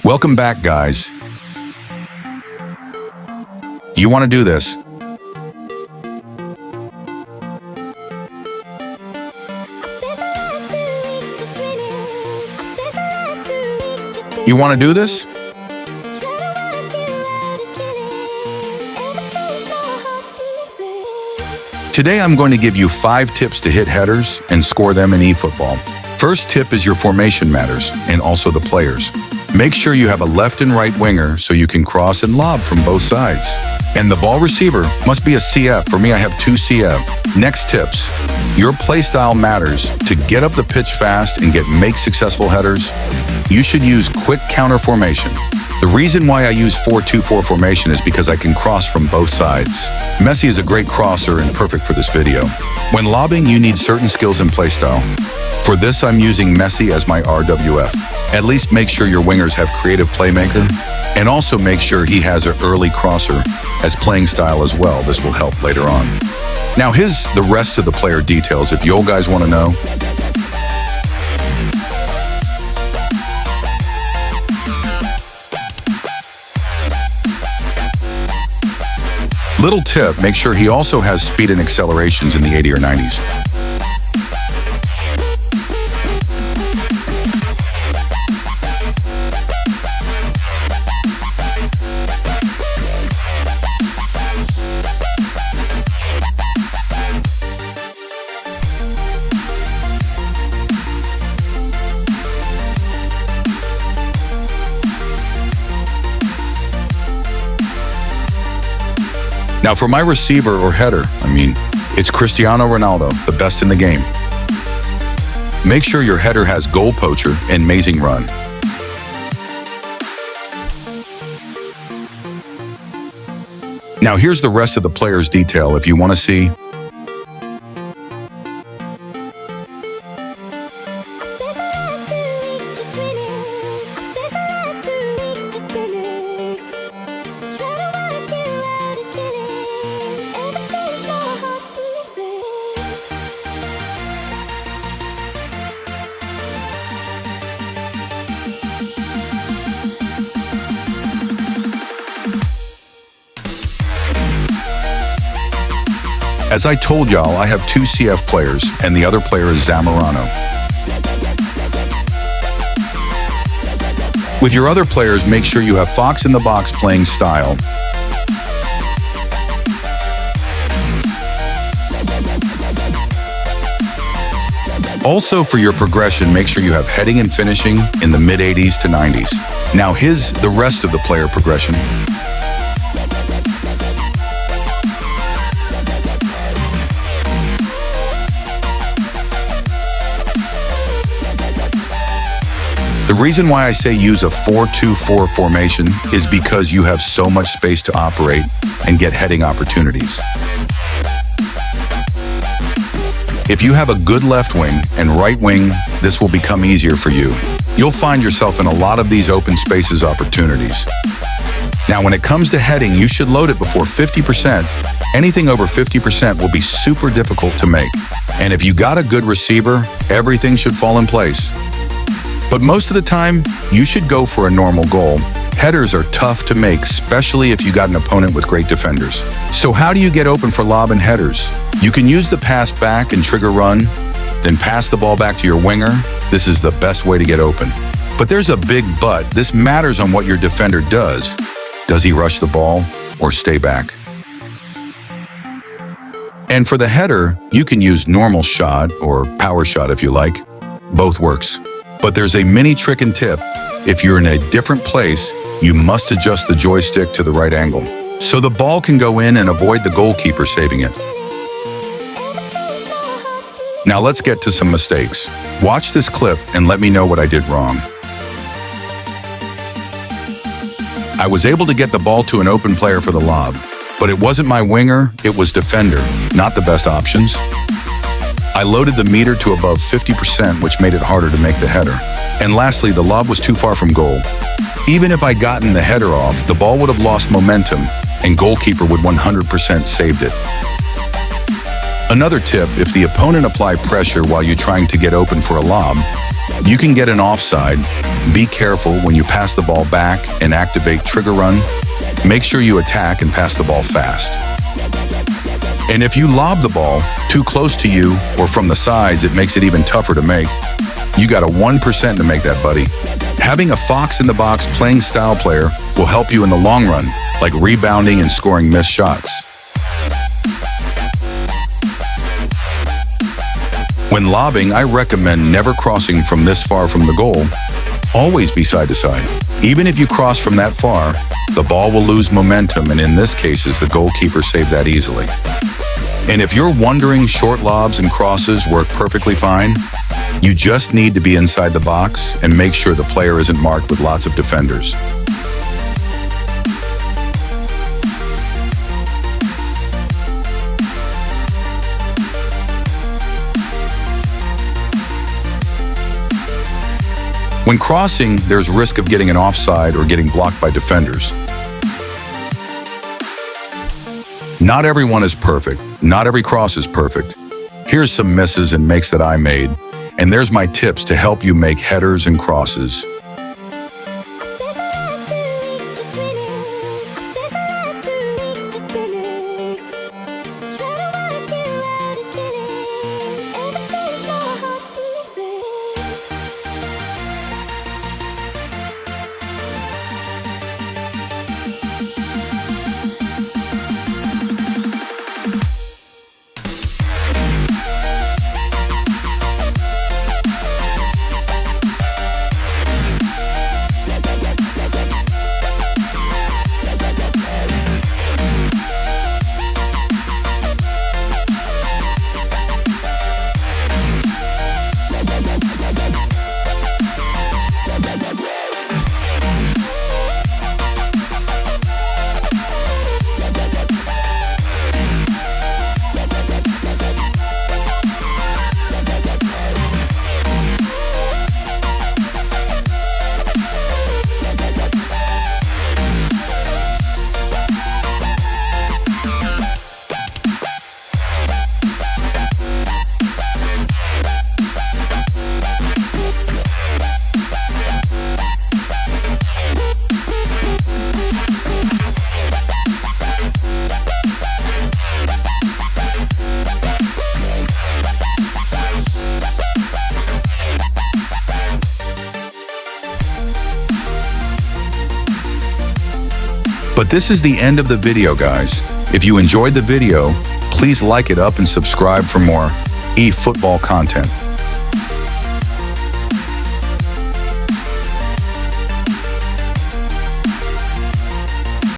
Welcome back, guys. You want to do this. You want to do this? Today I'm going to give you 5 tips to hit headers and score them in eFootball. First tip is your formation matters, and also the players. Make sure you have a left and right winger so you can cross and lob from both sides. And the ball receiver must be a CF. For me, I have 2 CF. Next tips. Your play style matters. To get up the pitch fast and make successful headers, you should use quick counter formation. The reason why I use 4-2-4 formation is because I can cross from both sides. Messi is a great crosser and perfect for this video. When lobbing, you need certain skills in play style. For this, I'm using Messi as my RWF. At least make sure your wingers have creative playmaker, and also make sure he has an early crosser as playing style as well. This will help later on. Now here's the rest of the player details if you guys want to know. Little tip, make sure he also has speed and accelerations in the 80 or 90s. Now for my receiver or header, it's Cristiano Ronaldo, the best in the game. Make sure your header has goal poacher and amazing run. Now here's the rest of the player's detail if you want to see. As I told y'all, I have 2 CF players, and the other player is Zamorano. With your other players, make sure you have Fox in the box playing style. Also for your progression, make sure you have heading and finishing in the mid-80s to 90s. Now here's the rest of the player progression. The reason why I say use a 4-2-4 formation is because you have so much space to operate and get heading opportunities. If you have a good left wing and right wing, this will become easier for you. You'll find yourself in a lot of these open spaces opportunities. Now, when it comes to heading, you should load it before 50%. Anything over 50% will be super difficult to make. And if you got a good receiver, everything should fall in place. But most of the time, you should go for a normal goal. Headers are tough to make, especially if you got an opponent with great defenders. So how do you get open for lob and headers? You can use the pass back and trigger run, then pass the ball back to your winger. This is the best way to get open. But there's a big but. This matters on what your defender does. Does he rush the ball or stay back? And for the header, you can use normal shot or power shot if you like. Both works. But there's a mini trick and tip. If you're in a different place, you must adjust the joystick to the right angle, so the ball can go in and avoid the goalkeeper saving it. Now let's get to some mistakes. Watch this clip and let me know what I did wrong. I was able to get the ball to an open player for the lob, but it wasn't my winger, it was defender. Not the best options. I loaded the meter to above 50%, which made it harder to make the header. And lastly, the lob was too far from goal. Even if I gotten the header off, the ball would have lost momentum, and goalkeeper would 100% saved it. Another tip, if the opponent apply pressure while you're trying to get open for a lob, You can get an offside. Be careful when you pass the ball back and activate trigger run. Make sure you attack and pass the ball fast. And if you lob the ball too close to you or from the sides, it makes it even tougher to make. You got a 1% to make that, buddy. Having a fox in the box playing style player will help you in the long run, like rebounding and scoring missed shots. When lobbing, I recommend never crossing from this far from the goal. Always be side to side. Even if you cross from that far, the ball will lose momentum, and in this case, the goalkeeper saved that easily. And if you're wondering, short lobs and crosses work perfectly fine. You just need to be inside the box and make sure the player isn't marked with lots of defenders. When crossing, there's risk of getting an offside or getting blocked by defenders. Not everyone is perfect. Not every cross is perfect. Here's some misses and makes that I made, and there's my tips to help you make headers and crosses. But this is the end of the video, guys. If you enjoyed the video, please like it up and subscribe for more eFootball content.